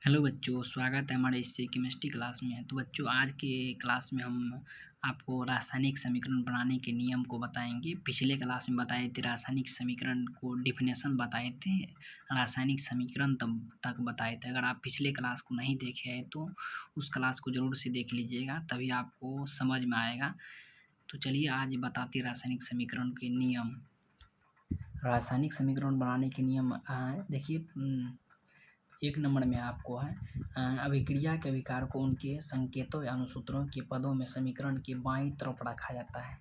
Hello बच्चों, स्वागत है हमारे इस केमिस्ट्री क्लास में। तो बच्चों, आज के क्लास में हम आपको रासायनिक समीकरण बनाने के नियम को बताएंगे। पिछले क्लास में बताए थे रासायनिक समीकरण को डिफिनेशन बताए थे, रासायनिक समीकरण तब तक बताए थे। अगर आप पिछले क्लास को नहीं देखे हैं तो उस क्लास को ज़रूर से देख लीजिएगा, तभी आपको समझ में आएगा। तो चलिए आज बताते रासायनिक समीकरण के नियम। रासायनिक समीकरण बनाने के नियम देखिए, एक नंबर में आपको है अभिक्रिया के अभिकार को उनके संकेतों या अनुसूत्रों के पदों में समीकरण के बाईं तरफ रखा जाता है।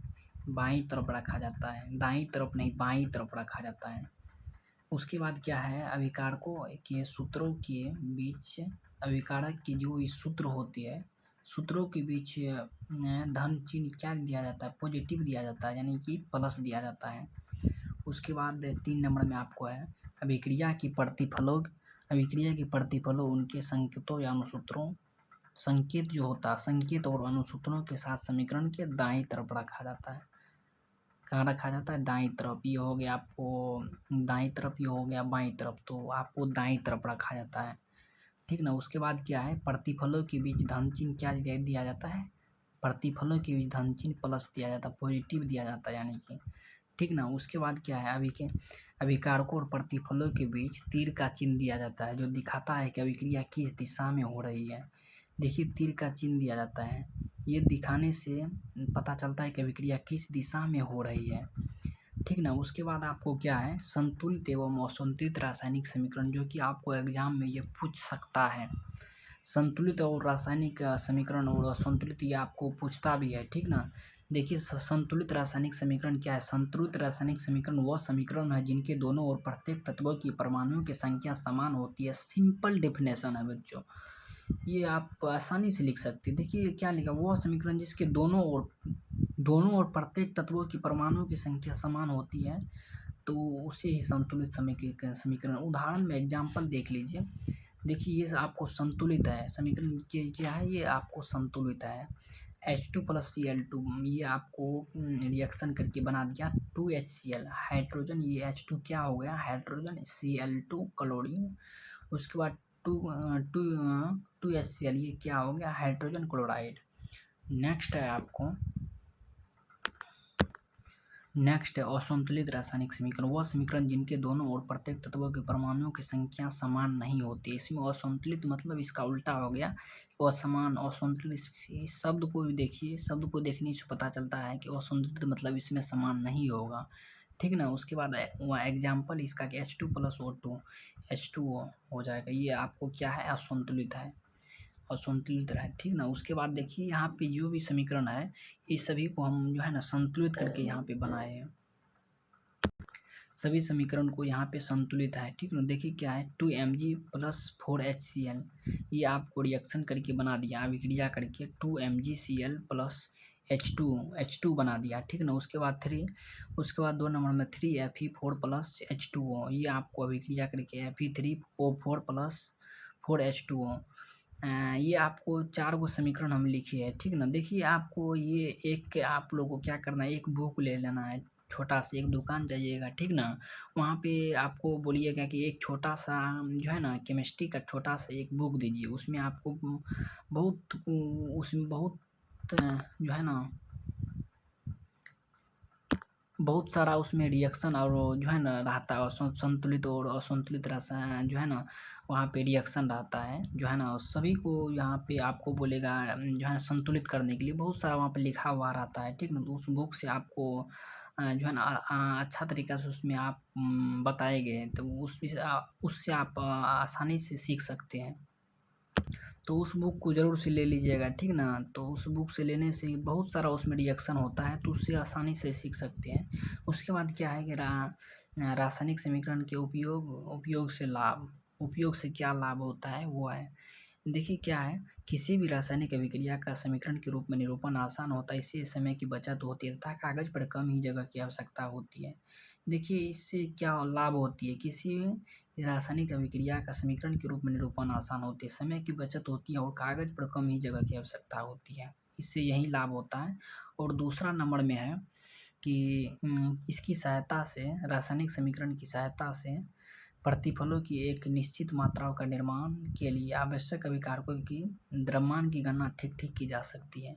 बाईं तरफ रखा जाता है, दाईं तरफ नहीं, बाईं तरफ रखा जाता है। उसके बाद क्या है, अभिकारकों के सूत्रों के बीच, अभिकारक की जो इस सूत्र होती है, सूत्रों के बीच धन चिन्ह क्या दिया जाता है, पॉजिटिव दिया जाता है, यानी कि प्लस दिया जाता है। उसके बाद 3 नंबर में आपको है अभिक्रिया की प्रतिफलों उनके संकेतों या अनुसूत्रों, संकेत जो होता है, संकेत और अनुसूत्रों के साथ समीकरण के दाईं तरफ रखा जाता है। कहाँ रखा जाता है? दाईं तरफ। ये हो गया आपको दाईं तरफ, ये हो गया बाईं तरफ, तो आपको दाईं तरफ रखा जाता है, ठीक ना। उसके बाद क्या है, प्रतिफलों के बीच धन चिन्ह क्या दिया जाता है, प्रतिफलों के बीच धन चिन्ह प्लस दिया जाता है, पॉजिटिव दिया जाता है, यानी कि, ठीक ना। उसके बाद क्या है, अभिकारकों और प्रतिफलों के बीच तीर का चिन्ह दिया जाता है, जो दिखाता है कि अभिक्रिया किस दिशा में हो रही है। देखिए, तीर का चिन्ह दिया जाता है, ये दिखाने से पता चलता है कि अभिक्रिया किस दिशा में हो रही है, ठीक ना। उसके बाद आपको क्या है, संतुलित एवं असंतुलित रासायनिक समीकरण, जो कि आपको एग्जाम में ये पूछ सकता है। संतुलित और रासायनिक समीकरण और असंतुलित, ये आपको पूछता भी है, ठीक ना। देखिए, संतुलित रासायनिक समीकरण क्या है। संतुलित रासायनिक समीकरण वह समीकरण है जिनके दोनों ओर प्रत्येक तत्वों की परमाणुओं की संख्या समान होती है। सिंपल डेफिनेशन है बच्चों, ये आप आसानी से लिख सकते हैं। देखिए क्या लिखा, वह समीकरण जिसके दोनों ओर प्रत्येक तत्वों की परमाणुओं की संख्या समान होती है, तो उसे ही संतुलित समीकरण। उदाहरण में एग्जाम्पल देख लीजिए। देखिए, ये आपको संतुलित है समीकरण, क्या है, ये आपको संतुलित है। H2+Cl2, ये आपको रिएक्शन करके बना दिया 2HCl हाइड्रोजन, ये H2 क्या हो गया, हाइड्रोजन, Cl2 क्लोरीन। उसके बाद टू HCl, ये क्या हो गया, हाइड्रोजन क्लोराइड। नेक्स्ट है असंतुलित रासायनिक समीकरण, वह समीकरण जिनके दोनों ओर प्रत्येक तत्वों के परमाणुओं की संख्या समान नहीं होती। इसमें असंतुलित मतलब इसका उल्टा हो गया, असमान, असंतुलित। इस शब्द को भी देखिए, शब्द को देखने से पता चलता है कि असंतुलित मतलब इसमें समान नहीं होगा, ठीक ना। उसके बाद वह एग्जाम्पल इसका कि H2+O2 H2O हो जाएगा, ये आपको क्या है, असंतुलित है, असंतुलित रहे, ठीक ना। उसके बाद देखिए, यहाँ पे जो भी समीकरण है, ये सभी को हम जो है ना संतुलित करके यहाँ पे बनाए हैं। सभी समीकरण को यहाँ पे संतुलित है, ठीक ना। देखिए क्या है, 2Mg+4HCl, ये आपको रिएक्शन करके बना दिया, अभिक्रिया करके 2MgCl+H2 बना दिया, ठीक ना। उसके बाद 2 नंबर में 3Fe4+H2O, ये आपको अभिक्रिया करके Fe3O4+4H2O। ये आपको 4 गो समीकरण हम लिखे हैं, ठीक ना। देखिए, आपको ये एक, आप लोगों को क्या करना है, एक बुक ले लेना है, छोटा सा, एक दुकान जाइएगा, ठीक ना। वहाँ पे आपको बोलिएगा कि एक छोटा सा जो है ना केमिस्ट्री का छोटा सा एक बुक दीजिए, उसमें आपको उसमें बहुत जो है ना, बहुत सारा उसमें रिएक्शन और जो है ना रहता है, संतुलित और असंतुलित रसायन जो है ना, वहाँ पे रिएक्शन रहता है, जो है ना। सभी को यहाँ पे आपको बोलेगा जो है ना संतुलित करने के लिए, बहुत सारा वहाँ पे लिखा हुआ रहता है, ठीक ना। तो उस बुक से आपको जो है ना अच्छा तरीका से उसमें आप बताए गए, तो उससे आप आसानी से सीख सकते हैं। तो उस बुक को ज़रूर से ले लीजिएगा, ठीक ना। तो उस बुक से लेने से बहुत सारा उसमें रिएक्शन होता है, तो उससे आसानी से सीख सकते हैं। उसके बाद क्या है कि रासायनिक समीकरण के उपयोग से क्या लाभ होता है, वो है। देखिए क्या है, किसी भी रासायनिक अभिक्रिया का समीकरण के रूप में निरूपण आसान होता है, इससे समय की बचत होती है तथा कागज पर कम ही जगह की आवश्यकता होती है। देखिए, इससे क्या लाभ होती है, किसी रासायनिक अभिक्रिया का समीकरण के रूप में निरूपण आसान होती है, समय की बचत होती है और कागज पर कम ही जगह की आवश्यकता होती है, इससे यही लाभ होता है। और दूसरा नंबर में है कि इसकी सहायता से, रासायनिक समीकरण की सहायता से प्रतिफलों की एक निश्चित मात्राओं का निर्माण के लिए आवश्यक अभिकारकों की द्रव्यमान की गणना ठीक ठीक की जा सकती है।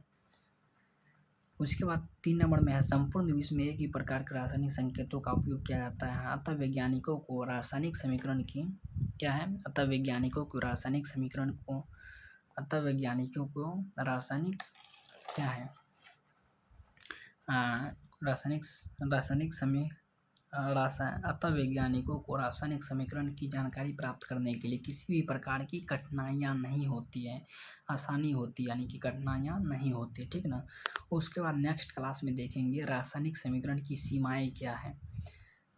उसके बाद 3 नंबर में है संपूर्ण विश्व में एक ही प्रकार के रासायनिक संकेतों का उपयोग किया जाता है। अतः वैज्ञानिकों को रासायनिक समीकरण की क्या है अतः वैज्ञानिकों को रासायनिक समीकरण को अतः वैज्ञानिकों को रासायनिक क्या है रासायनिक रासायनिक समी अतः वैज्ञानिकों को रासायनिक समीकरण की जानकारी प्राप्त करने के लिए किसी भी प्रकार की कठिनाइयाँ नहीं होती है, आसानी होती है, यानी कि कठिनाइयाँ नहीं होती, ठीक ना। उसके बाद नेक्स्ट क्लास में देखेंगे रासायनिक समीकरण की सीमाएं क्या है,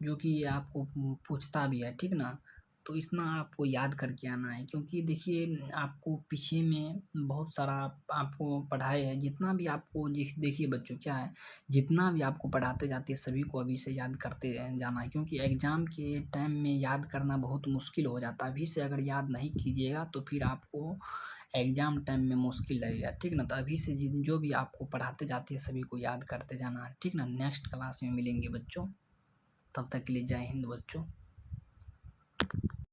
जो कि आपको पूछता भी है, ठीक ना। तो इतना आपको याद करके आना है, क्योंकि देखिए आपको पीछे में बहुत सारा आपको पढ़ाए है, जितना भी आपको देखिए बच्चों क्या है, जितना भी आपको पढ़ाते जाते हैं सभी को अभी से याद करते जाना है, क्योंकि एग्ज़ाम के टाइम में याद करना बहुत मुश्किल हो जाता है। अभी से अगर याद नहीं कीजिएगा तो फिर आपको एग्ज़ाम टाइम में मुश्किल लगेगा, ठीक ना। तो अभी से जो भी आपको पढ़ाते जाते हैं सभी को याद करते जाना है, ठीक ना। नेक्स्ट क्लास में मिलेंगे बच्चों, तब तक के लिए जय हिंद बच्चों।